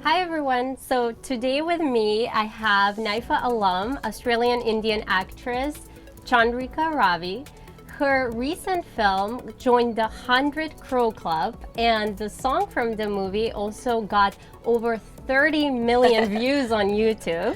Hi everyone. So today with me I have NYFA alum, Australian Indian actress Chandrika Ravi. Her recent film joined the 100 Crow Club, and the song from the movie also got over 30 million views on YouTube.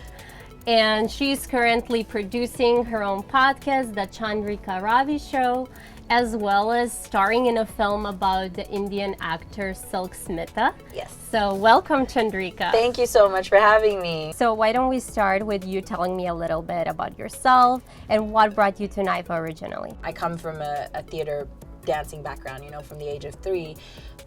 And she's currently producing her own podcast, The Chandrika Ravi Show, as well as starring in a film about the Indian actor Silk Smitha. Yes. So welcome, Chandrika. Thank you so much for having me. So why don't we start with you telling me a little bit about yourself and what brought you to NYFA originally? I come from a theater dancing background, from the age of 3,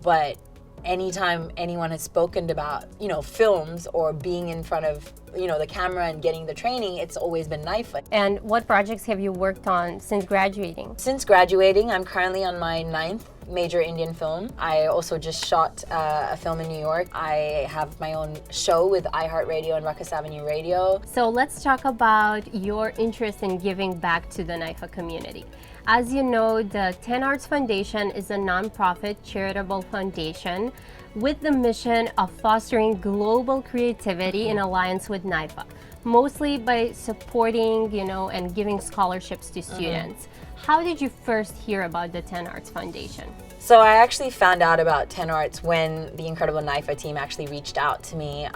but anytime anyone has spoken about, films or being in front of, the camera and getting the training, it's always been NYFA. And what projects have you worked on since graduating? Since graduating, I'm currently on my 9th major Indian film. I also just shot a film in New York. I have my own show with iHeartRadio and Ruckus Avenue Radio. So let's talk about your interest in giving back to the NYFA community. As you know, the 10 Arts Foundation is a nonprofit charitable foundation with the mission of fostering global creativity in alliance with NYFA, mostly by supporting, and giving scholarships to students. How did you first hear about the 10 Arts Foundation? So I actually found out about 10 Arts when the incredible NYFA team actually reached out to me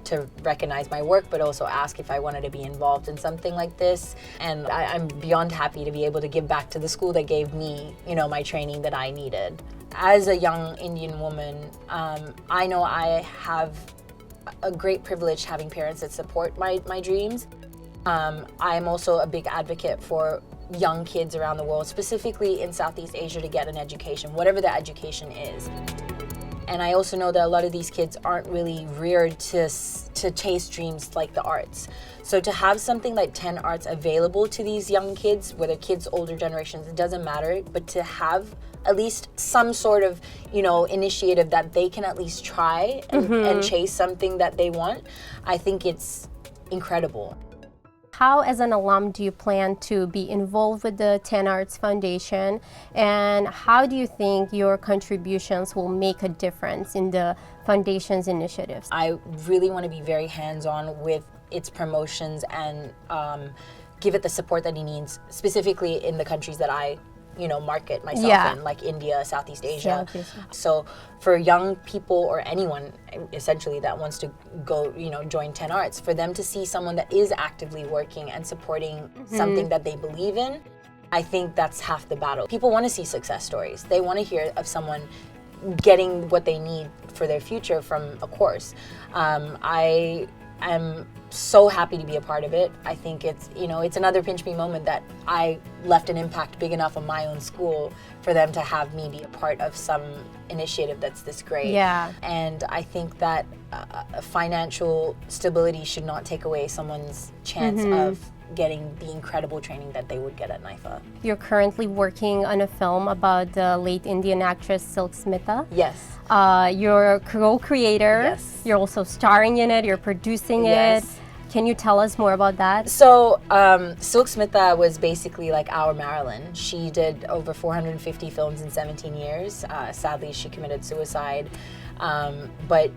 to recognize my work, but also ask if I wanted to be involved in something like this. And I'm beyond happy to be able to give back to the school that gave me, my training that I needed. As a young Indian woman, I know I have a great privilege having parents that support my dreams. I'm also a big advocate for young kids around the world, specifically in Southeast Asia, to get an education, whatever the education is. And I also know that a lot of these kids aren't really reared to chase dreams like the arts. So to have something like 10 Arts available to these young kids, whether kids, older generations, it doesn't matter, but to have at least some sort of, initiative that they can at least try and chase something that they want, I think it's incredible. How, as an alum, do you plan to be involved with the 10 Arts Foundation, and how do you think your contributions will make a difference in the foundation's initiatives? I really want to be very hands-on with its promotions and give it the support that it needs, specifically in the countries that I market myself in, like India, Southeast Asia. So for young people or anyone essentially that wants to go, join 10 Arts, for them to see someone that is actively working and supporting something that they believe in, I think that's half the battle. People want to see success stories. They want to hear of someone getting what they need for their future from a course. I am so happy to be a part of it. I think it's, it's another pinch me moment that I left an impact big enough on my own school for them to have me be a part of some initiative that's this great. Yeah. And I think that financial stability should not take away someone's chance of getting the incredible training that they would get at NYFA. You're currently working on a film about the late Indian actress Silk Smitha. Yes. You're a co-creator. Yes. You're also starring in it. You're producing it. Can you tell us more about that? So, Silk Smitha was basically like our Marilyn. She did over 450 films in 17 years. Sadly, she committed suicide. But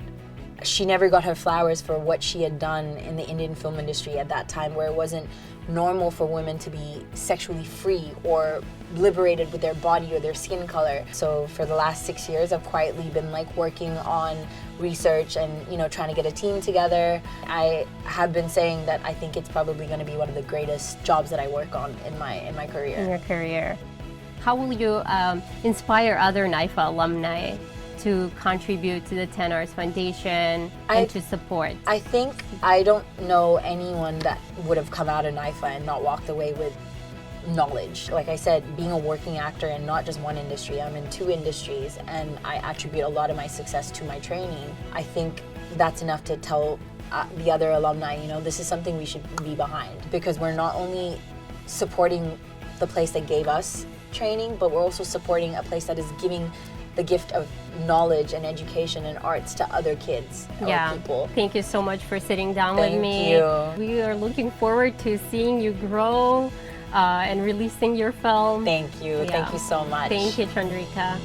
she never got her flowers for what she had done in the Indian film industry at that time, where it wasn't normal for women to be sexually free or liberated with their body or their skin color. So for the last 6 years, I've quietly been working on research and trying to get a team together. I have been saying that I think it's probably going to be one of the greatest jobs that I work on in my career. In your career. How will you inspire other NYFA alumni to contribute to the 10 Arts Foundation and to support? I think I don't know anyone that would have come out of NYFA and not walked away with knowledge. Like I said, being a working actor in not just one industry, I'm in 2 industries, and I attribute a lot of my success to my training. I think that's enough to tell the other alumni, this is something we should be behind, because we're not only supporting the place that gave us training, but we're also supporting a place that is giving the gift of knowledge and education and arts to other kids or people. Thank you so much for sitting down with me. Thank you. We are looking forward to seeing you grow and releasing your film. Thank you. Thank you so much. Thank you, Chandrika.